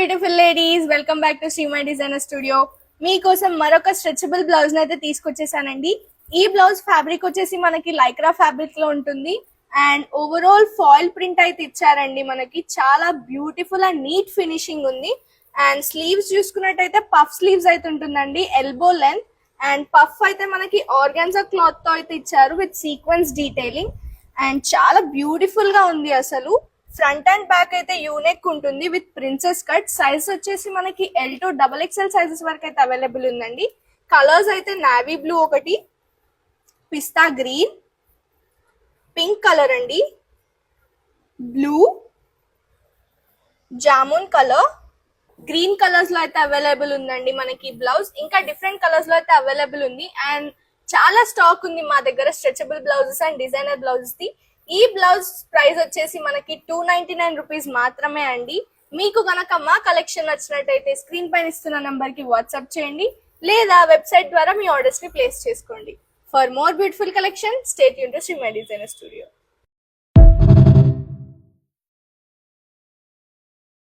Beautiful ladies, welcome back to Shrimai designer studio. మీకోసం మరొక stretchable blouse అయితే తీసుకొచ్చేసానండి. ఈ బ్లౌజ్ ఫ్యాబ్రిక్ వచ్చేసి మనకి లైక్రా ఫ్యాబ్రిక్ లో ఉంటుంది అండ్ ఓవరాల్ ఫాయిల్ ప్రింట్ అయితే ఇచ్చారండి. మనకి చాలా బ్యూటిఫుల్ అండ్ నీట్ ఫినిషింగ్ ఉంది. అండ్ స్లీవ్స్ చూసుకున్నట్టయితే పఫ్ స్లీవ్స్ అయితే ఉంటుందండి, ఎల్బో లెంత్. అండ్ పఫ్ అయితే మనకి ఆర్గాన్జా క్లాత్ తో అయితే ఇచ్చారు విత్ సీక్వెన్స్ డీటెయిలింగ్. అండ్ చాలా బ్యూటిఫుల్ గా ఉంది అసలు. ఫ్రంట్ అండ్ బ్యాక్ అయితే యూనెక్ ఉంటుంది విత్ ప్రిన్సెస్ కట్. సైజ్ వచ్చేసి మనకి L2 XXL సైజెస్ వరకు అయితే అవైలబుల్ ఉందండి. కలర్స్ అయితే నావీ బ్లూ, ఒకటి పిస్తా గ్రీన్, పింక్ కలర్ అండి, blue, jamun colour, green colours లో అయితే అవైలబుల్ ఉందండి మనకి బ్లౌజ్. ఇంకా డిఫరెంట్ కలర్స్ లో అయితే అవైలబుల్ ఉంది అండ్ చాలా స్టాక్ ఉంది మా దగ్గర stretchable blouses and designer blouses the. ఈ బ్లౌజ్ ప్రైస్ వచ్చేసి మనకి 299 రూపీస్ మాత్రమే అండి. మీకు గనక మా కలెక్షన్ నచ్చినట్టయితే స్క్రీన్ పైన ఇస్తున్న నంబర్ కి వాట్సాప్ చేయండి లేదా వెబ్సైట్ ద్వారా మీ ఆర్డర్స్ ని ప్లేస్ చేసుకోండి. For more beautiful collection stay tuned to Shrimai designer studio.